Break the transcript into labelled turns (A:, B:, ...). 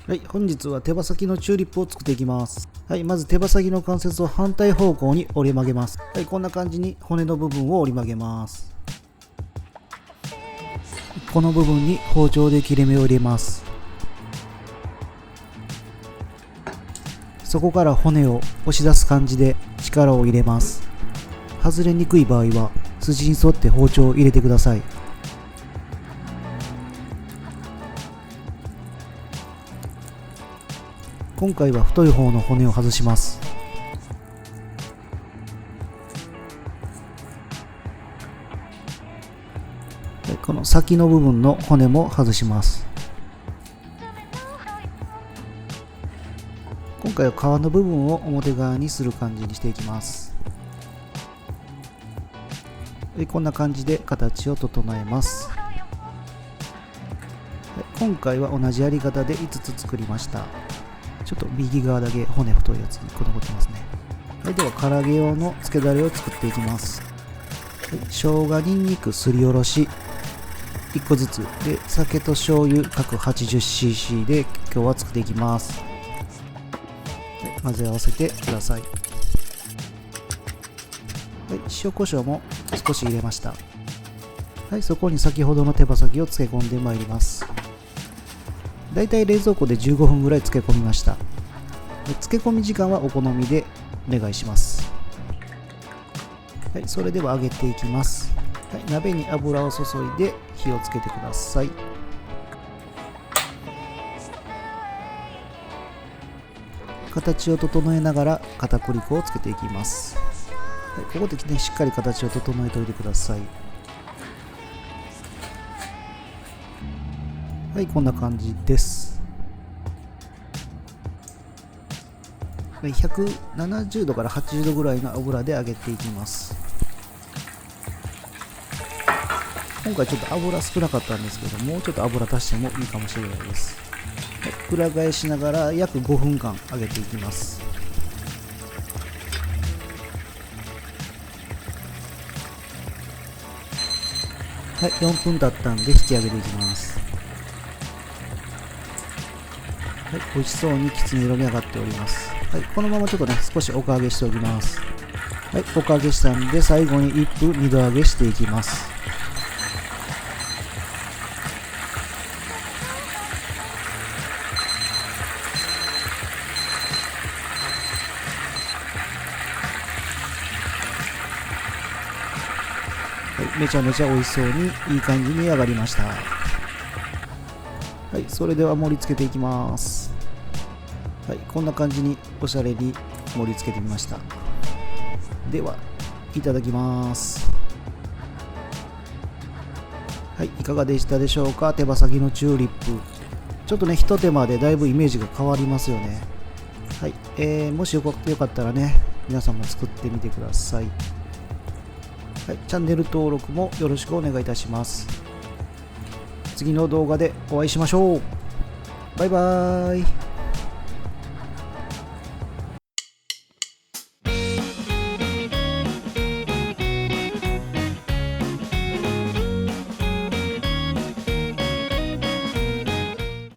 A: はい、本日は手羽先のチューリップを作っていきます。はい、まず手羽先の関節を反対方向に折り曲げます。はい、こんな感じに骨の部分を折り曲げます。この部分に包丁で切れ目を入れます。そこから骨を押し出す感じで力を入れます。外れにくい場合は筋に沿って包丁を入れてください。今回は太い方の骨を外します。この先の部分の骨も外します。今回は皮の部分を表側にする感じにしていきます。こんな感じで形を整えます。今回は同じやり方で5つ作りました。ちょっと右側だけ骨太いやつに残ってますね。はい、では唐揚げ用のつけだれを作っていきます。生姜にんにくすりおろし1個ずつで、酒と醤油各 80cc で今日は作っていきます。混ぜ合わせてください。塩コショウも少し入れました。そこに先ほどの手羽先を漬け込んでまいります。だいたい冷蔵庫で15分ぐらい漬け込みました。漬け込み時間はお好みでお願いします。それでは揚げていきます。鍋に油を注いで火をつけてください。形を整えながら片栗粉をつけていきます。ここでね、しっかり形を整えておいてください。はい、こんな感じです。170度から80度ぐらいの油で揚げていきます。今回ちょっと油少なかったんですけど、もうちょっと油足してもいいかもしれないです。裏返しながら約5分間揚げていきます。4分経ったんで引き上げていきます。美味しそうにきつね色に上がっております。このままちょっとね、少しおか揚げしておきます。おか揚げしたんで最後に1分2度揚げしていきます。めちゃめちゃ美味しそうにいい感じに揚がりました。それでは盛り付けていきます。こんな感じにおしゃれに盛り付けてみました。ではいただきます。いかがでしたでしょうか。手羽先のチューリップ、ちょっとね、ひと手間でだいぶイメージが変わりますよね。もしよかったらね、皆さんも作ってみてください。チャンネル登録もよろしくお願いいたします。次の動画でお会いしましょう。バイバーイ。